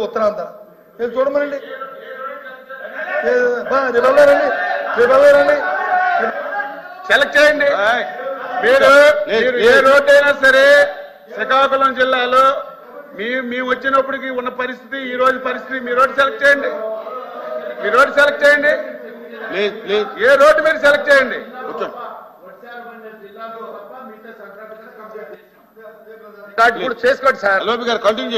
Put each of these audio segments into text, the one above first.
ఉత్తరాంధ్ర మీరు చూడమనండి, రేపు సెలెక్ట్ చేయండి. మీరు ఏ రోడ్డు అయినా సరే శ్రీకాకుళం జిల్లాలో మేము వచ్చినప్పటికి ఉన్న పరిస్థితి, ఈ రోజు పరిస్థితి, మీ రోడ్డు సెలెక్ట్ చేయండి. మీ రోడ్డు సెలెక్ట్ చేయండి. ఏ రోడ్డు మీరు సెలెక్ట్ చేయండి. రికార్డు చేసుకోండి సార్.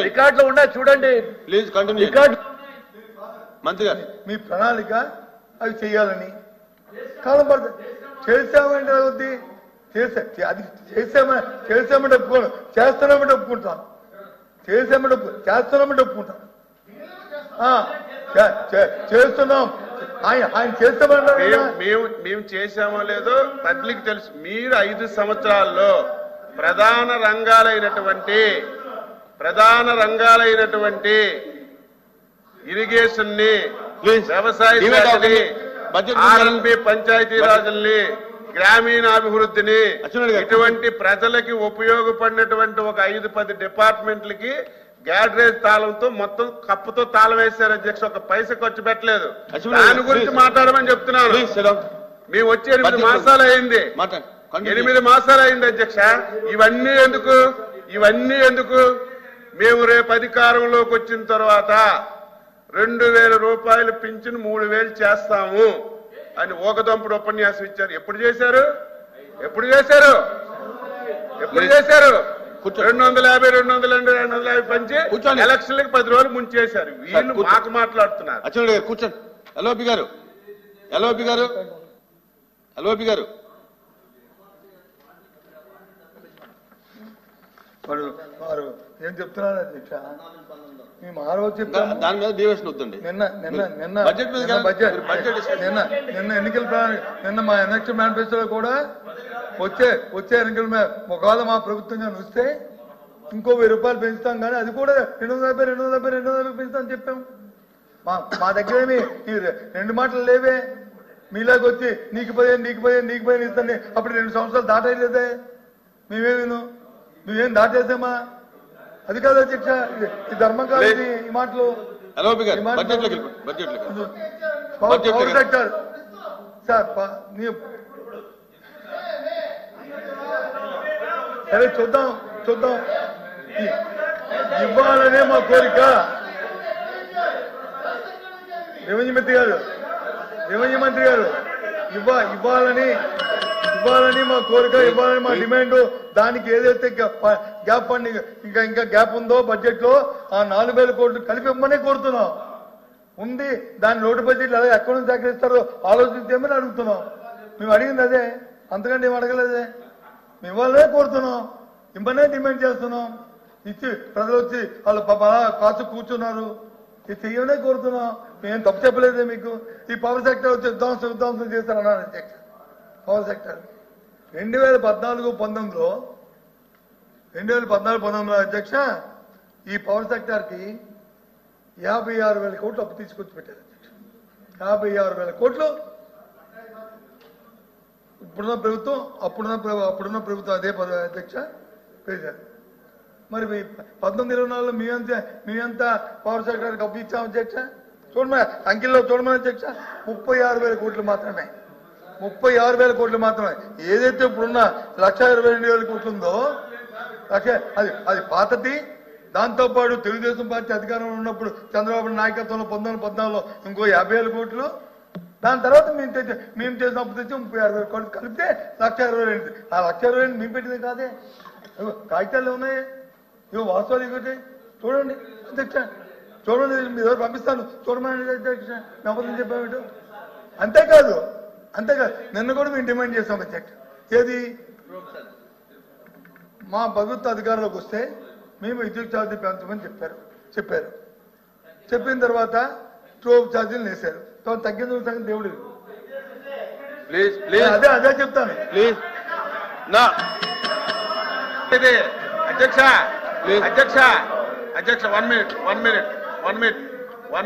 రికార్డులో ఉన్నా చూడండి. Please continue. రికార్డు మంత్రి గారు మీ ప్రణాళిక అవి చేయాలని కాలం పడుతుంది. చేసామంటే అవుద్ది, అది చేసామంటే ఒప్పుకోను, చేస్తున్నామంటే ఒప్పుకుంటాను, చేస్తున్నామంటే ఒప్పుకుంటాను. చేస్తున్నాం, ఆయన చేస్తామంటారు. మేము చేశామో లేదో పబ్లిక్ తెలుసు. మీరు 5 సంవత్సరాల్లో ప్రధాన రంగాలైనటువంటి ఇరిగేషన్ ని, వ్యవసాయ శాఖని, ఆర్ఎన్బి పంచాయతీ రాజుల్ని, గ్రామీణాభివృద్ధిని, ఇటువంటి ప్రజలకి ఉపయోగపడినటువంటి ఒక 5-10 డిపార్ట్మెంట్లకి గ్యాడ్రేజ్ తాళంతో మొత్తం కప్పుతో తాళం వేశారు అధ్యక్ష. ఒక పైసా ఖర్చు పెట్టలేదు. దాని గురించి మాట్లాడమని చెప్తున్నాను. మేము వచ్చి 8 మాసాలు అయింది. 8 మాసాలు అయింది అధ్యక్ష. ఇవన్నీ ఎందుకు? మేము రేపు అధికారంలోకి వచ్చిన తర్వాత 2000 రూపాయలు పింఛను 3000 చేస్తాము అని ఓకదంపుడు ఉపన్యాసం ఇచ్చారు. ఎప్పుడు చేశారు? 250 250 పంచి ఎలక్షన్లకి 10 రోజులు ముంచేశారు. వీళ్ళు మాకు మాట్లాడుతున్నారు. కూర్చోండి. ఎల్ఓపి గారు వారు ఏం చెప్తున్నారు అధ్యక్ష? మేము ఆ రోజు చెప్తాను. దాని మీద డివిషన్ వద్దండి. నిన్న ఎన్నికల నిన్న మా ఎలక్షన్ మేనిఫెస్టోలో కూడా వచ్చే ఎన్నికల ఒకవేళ మా ప్రభుత్వంగా వస్తే ఇంకో 1000 రూపాయలు పెంచుతాం, కానీ అది కూడా 250 పెంచుతామని చెప్పాం. మా దగ్గర ఏమి 2 మాటలు లేవే. మీలాగా వచ్చి నీకు 15 ఇస్తాను, అప్పుడు 2 సంవత్సరాలు దాటలేదే. మేమేం దాటేసామా? అది కాదు అధ్యక్ష, ఈ ధర్మం కాదు ఈ మాటలు. పవర్ సెక్టర్ సార్ సరే చూద్దాం. ఇవ్వాలనే మా కోరిక. రెవెన్యూ మంత్రి గారు ఇవ్వాలని మా కోరిక, ఇవ్వాలని మా డిమాండ్. దానికి ఏదైతే గ్యాప్ ఫండ్ ఇంకా గ్యాప్ ఉందో బడ్జెట్ లో ఆ 4000 కోట్లు కలిపి ఇవ్వమనే కోరుతున్నాం. ఉంది దాని లోటు బడ్జెట్ అలా ఎక్కడ నుంచి సేకరిస్తారో ఆలోచించేమని అడుగుతున్నాం. మేము అడిగింది అదే, అంతకంటే ఏం అడగలేదే. మేము ఇవ్వాలనే కోరుతున్నాం, ఇవ్వనే డిమాండ్ చేస్తున్నాం. ఇచ్చి ప్రజలు వచ్చి వాళ్ళు కాసు కూర్చున్నారు, ఇది చెయ్యనే కోరుతున్నాం. మేము తప్పు చెప్పలేదే మీకు. ఈ పవర్ సెక్టర్ వచ్చి విధ్వంసం చేస్తారన్నారు అధ్యక్ష. పవర్ సెక్టర్ 2014-19లో అధ్యక్ష ఈ పవర్ సెక్టర్ కి 56,000 కోట్లు అప్పు తీసుకొచ్చి పెట్టారు అధ్యక్ష. 56,000 కోట్లు ఇప్పుడున్న ప్రభుత్వం అప్పుడున్న ప్రభుత్వం అదే అధ్యక్ష పేశారు. మరి 19-24లో మేమంతా పవర్ సెక్టర్కి అప్పు ఇచ్చాం అధ్యక్ష. చూడమని అంకెల్లో చూడమని అధ్యక్ష, 36,000 కోట్లు మాత్రమే. 36,000 కోట్లు మాత్రమే. ఏదైతే ఇప్పుడున్న 1,22,000 కోట్లు ఉందో అది పాతది. దాంతోపాటు తెలుగుదేశం పార్టీ అధికారంలో ఉన్నప్పుడు చంద్రబాబు నాయకత్వంలో 1914లో ఇంకో 50,000 కోట్లు. దాని తర్వాత మేము చేసిన అప్పు తెచ్చి 36,000 కోట్లు కలిపితే 1,20,000. ఆ 1,20,000 మేము పెట్టింది కాదే, కాగితాలు ఉన్నాయి, ఇవి వాస్తవాలు ఇవ్వండి. చూడండి అధ్యక్ష, చూడండి. మీ దగ్గర పంపిస్తాను, చూడమని అధ్యక్ష. నమ్మకం చెప్పామేటో. అంతేకాదు నిన్న కూడా మేము డిమాండ్ చేస్తాం అధ్యక్ష. ఏది మా ప్రభుత్వ అధికారంలోకి వస్తే మేము విద్యుత్ ఛార్జీ పెంచమని చెప్పారు. చెప్పిన తర్వాత స్టోవ్ ఛార్జీలు వేశారు. తగ్గింది సంగతి దేవుడు. అదే చెప్తాను. అధ్యక్ష 1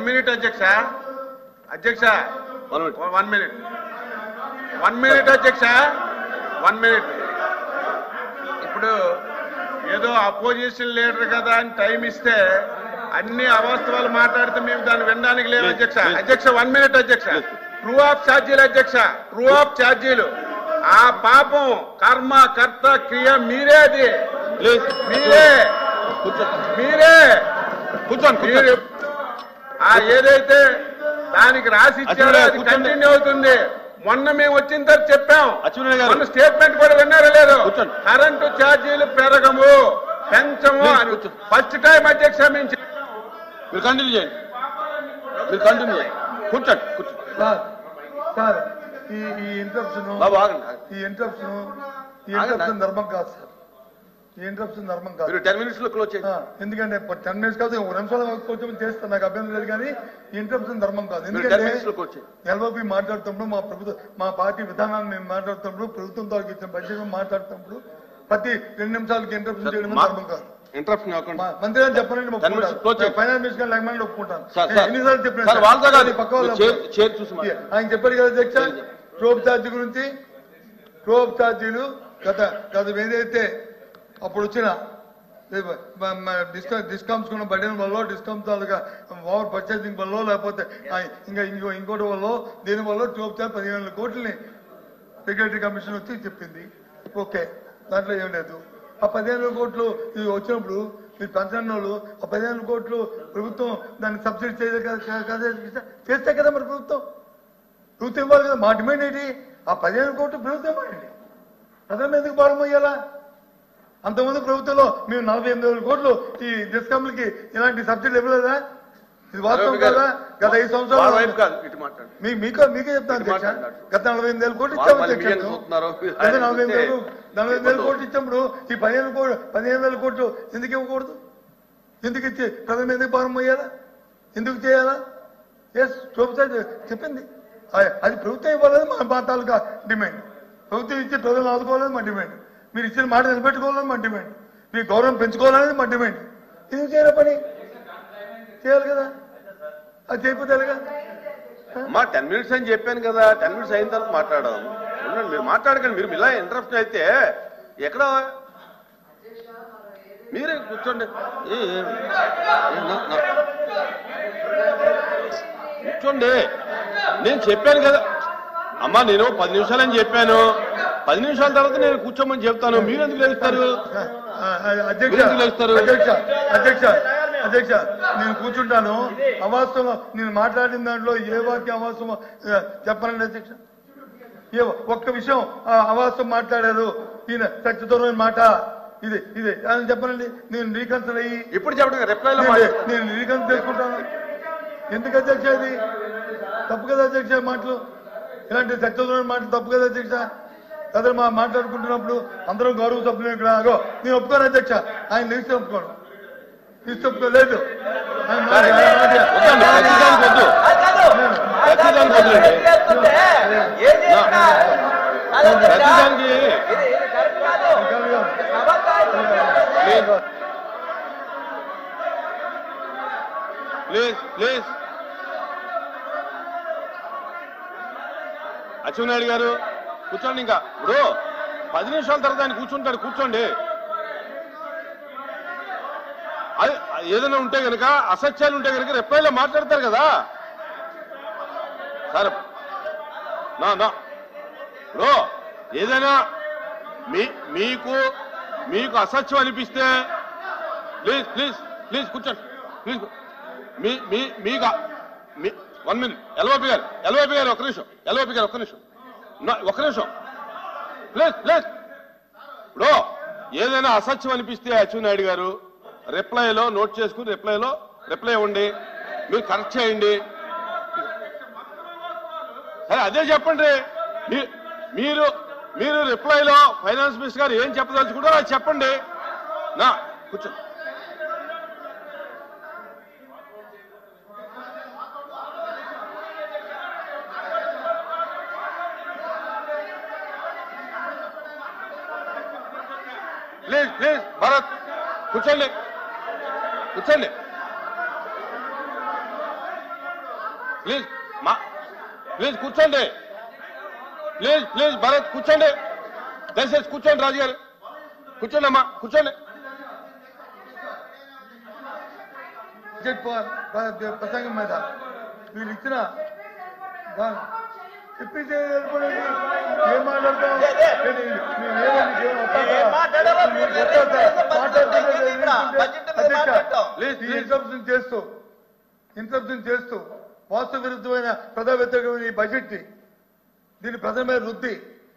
మినిట్ అధ్యక్ష 1 మినిట్ అధ్యక్ష 1 మినిట్. ఇప్పుడు ఏదో అపోజిషన్ లీడర్ కదా అని టైం ఇస్తే అన్ని అవాస్తవాలు మాట్లాడితే మేము దాన్ని వినడానికి లేదు అధ్యక్ష. అధ్యక్ష 1 minute అధ్యక్ష. ట్రూ ఆఫ్ ఛార్జీలు అధ్యక్ష, ట్రూ ఆఫ్ ఛార్జీలు. ఆ పాపం కర్మ కర్త క్రియ మీరే, అది మీరే కూర్చోండి. ఆ ఏదైతే దానికి రాసి ఇచ్చారో అది కంటిన్యూ అవుతుంది. మొన్న మేము వచ్చిన తర్వాత చెప్పాం, మొన్న స్టేట్మెంట్ కూడా విన్నారో లేదు, కరెంటు ఛార్జీలు పెంచము అని ఫస్ట్ టైం అధ్యక్ష మేము మీరు కంటిన్యూ చేయండి, మీరు కంటిన్యూ చేయండి. కూర్చోండి సార్, ఈ ఇంటరప్షన్ ధర్మం కాదు సార్, ఈ ఇంటరప్షన్ ధర్మం కాదు. 10 minutes లో క్లోజ్ చేయండి. ఎందుకంటే 10 minutes కాదు, 1 నిమిషాలు కొంచెం చేస్తాను, నాకు అభ్యంతరం లేదు. కానీ ఈ ఇంటరప్షన్ ధర్మం కాదు. ఎందుకంటే ఎల్ఓపి మాట్లాడుతున్నప్పుడు మా పార్టీ విధానాన్ని మేము మాట్లాడుతున్నప్పుడు, ప్రభుత్వంతో ఇచ్చిన బడ్జెట్ మాట్లాడుతున్నప్పుడు ప్రతి 2 నిమిషాలకి ఇంటరప్షన్ చేయడం ధర్మం కాదు. ఇంటరప్షన్ కాకుండా మంత్రి గారు చెప్పండి, ఫైనాన్స్ మినిస్టర్ లేకపోతే ఒప్పుకుంటాను. ఎన్నిసార్లు చెప్పిన ఆయన చెప్పారు కదా అధ్యక్ష, ట్రోప్ ఛార్జీ గురించి. ట్రోప్ ఛార్జీలు గత ఏదైతే అప్పుడు వచ్చిన డిస్కౌంట్స్ కూడా బడ్జెట్ వల్ల, డిస్కౌంట్ ఓవర్ పర్చేసింగ్ వల్ల, లేకపోతే ఇంకోటి వల్ల, దీని వల్ల ట్రోప్ ఛార్జ్ 15,000 కోట్లని రెగ్యులేటరీ కమిషన్ వచ్చి చెప్పింది. ఓకే, దాంట్లో ఏం లేదు. ఆ 15,000 కోట్లు వచ్చినప్పుడు మీరు పెన్షన్ వాళ్ళు ఆ 15,000 కోట్లు ప్రభుత్వం దాన్ని సబ్సిడీ చేస్తే కదా మరి ప్రభుత్వం ఇవ్వాలి కదా. మా డిమాండ్ ఏంటి? ఆ 15,000 కోట్లు ప్రభుత్వం ఇవ్వండి, ప్రజల ఎందుకు భారం అయ్యాలా? అంతకుముందు ప్రభుత్వంలో మేము 48,000 కోట్లు ఈ డిస్కౌంట్లకి ఇలాంటి సబ్సిడీలు ఇవ్వలేదా? ఇది వాస్తవం కదా. గత 5 సంవత్సరాలు మీకే చెప్తాను అధ్యక్ష, గత 48,000 కోట్లు ఇచ్చాము అధ్యక్ష. గత 48,000 కోట్లు ఇచ్చినప్పుడు ఈ 15,000 కోట్లు ఎందుకు ఇవ్వకూడదు? ఎందుకు ఇచ్చి ప్రజల మీద ఎందుకు భారం అయ్యాలా? ఎందుకు చేయాలా? ఎస్, ప్రభుత్వం చెప్పింది అది ప్రభుత్వం ఇవ్వాలని మా తాలూకా డిమాండ్. ప్రభుత్వం ఇచ్చి ప్రజలను ఆదుకోవాలని మా డిమాండ్. మీరు ఇచ్చిన మాట నిలబెట్టుకోవాలని మా డిమాండ్. మీ గౌరవం పెంచుకోవాలని మా డిమాండ్. ఎందుకు చేయాలి? పని చేయాలి కదా, అది చేయకపోతే మా 10 minutes అని చెప్పాను కదా, 10 minutes అయిన తర్వాత మాట్లాడదాం. మీరు మాట్లాడకండి, మీరు ఇలా ఇంటరప్షన్ అయితే ఎక్కడ మీరే కూర్చోండి. కూర్చోండి, నేను చెప్పాను కదా అమ్మా, నేను 10 నిమిషాలని చెప్పాను. 10 నిమిషాల తర్వాత నేను కూర్చోమని చెప్తాను. మీరు ఎందుకు లేస్తారు? అధ్యక్ష నేను కూర్చుంటాను. అవాస్తవం నేను మాట్లాడిన దాంట్లో ఏ వాక్యం అవాస్తవం చెప్పనండి అధ్యక్ష. ఒక్క విషయం అవాస్తవం మాట్లాడారు ఈయన, సత్యదూరమైన మాట ఇది అని చెప్పనండి. నేను రీకన్సిడర్ అయ్యి ఇప్పుడు చెప్పండి, రిప్లైలో నేను రీకన్సిడర్ చేసుకుంటాను. ఎందుకు అధ్యక్ష? ఇది తప్పు కదా అధ్యక్ష. మాటలు ఇలాంటి సత్యదూరమైన మాటలు తప్పు కదా అధ్యక్ష. ప్రజలు మాట్లాడుకుంటున్నప్పుడు అందరం గౌరవ సభ్యులు ఇక్కడ నేను ఒప్పుకోను అధ్యక్ష. ఆయన లిస్ట్ ఒప్పుకోను, లిస్ట్ ఒప్పుకోలేదు. ప్లీజ్ అచ్చెన్నాయుడు గారు కూర్చోండి. ఇంకా ఇప్పుడు 10 నిమిషాల తర్వాత ఆయన కూర్చుంటాడు, కూర్చోండి. ఏదైనా ఉంటే కనుక, అసత్యాలు ఉంటే కనుక రిప్లైలో మాట్లాడతారు కదా సార్. ఇప్పుడు ఏదైనా మీకు అసత్యం అనిపిస్తే ప్లీజ్ కూర్చోండి. ప్లీజ్ మీకు 1 minute. ఎల్ఓపి గారు ఒక్క నిమిషం. ప్లీజ్ ఇప్పుడు ఏదైనా అసత్యం అనిపిస్తే అచ్చెన్నాయుడు గారు రిప్లైలో నోట్ చేసుకుని రిప్లై ఇవ్వండి. మీరు కరెక్ట్ చేయండి. సరే, అదే చెప్పండి. మీరు రిప్లైలో ఫైనాన్స్ మినిస్టర్ గారు ఏం చెప్పదలుచుకుంటారో అది చెప్పండి. కూర్చోండి. ప్లీజ్ భరత్ కూర్చోండి. ప్లీజ్ కూర్చోండి. ప్లీజ్ భరత్ కూర్చోండి. దయచేసి కూర్చోండి. రాజు గారు కూర్చోండి. అమ్మా కూర్చోండి. బడ్జెట్ ప్రసంగం మీద వీళ్ళు ఇచ్చిన చెప్పించే ఏం మాట్లాడతాం ఇంటరప్షన్ చేస్తూ వాస్తవ విరుద్ధమైన ప్రజా వ్యతిరేకమైన ఈ బడ్జెట్ ని దీన్ని ప్రజల మీద రుద్ది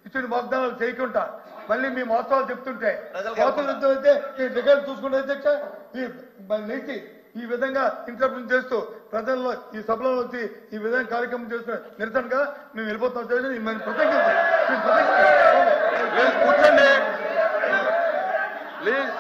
ఇచ్చిన వాగ్దానాలు చేయకుండా మళ్ళీ మేము వాస్తవాలు చెప్తుంటే వాస్తవ విరుద్ధం అయితే ఈ రికార్డు చూసుకుంటే అధ్యక్ష లేచి ఈ విధంగా ఇంటరప్షన్ చేస్తూ ప్రజల్లో ఈ సభలో వచ్చి ఈ విధంగా కార్యక్రమం చేస్తున్న నిరసనగా మేము వెళ్ళిపోతాం కూర్చోండి ప్లీజ్.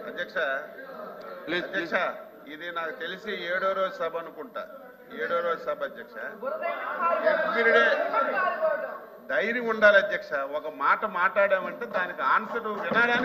అధ్యక్ష ఇది నాకు తెలిసి 7వ రోజు సభ అనుకుంటా. 7వ రోజు సభ అధ్యక్ష. ఎవ్రీడే ధైర్యం ఉండాలి అధ్యక్ష. ఒక మాట మాట్లాడామంటే దానికి ఆన్సర్ వినడానికి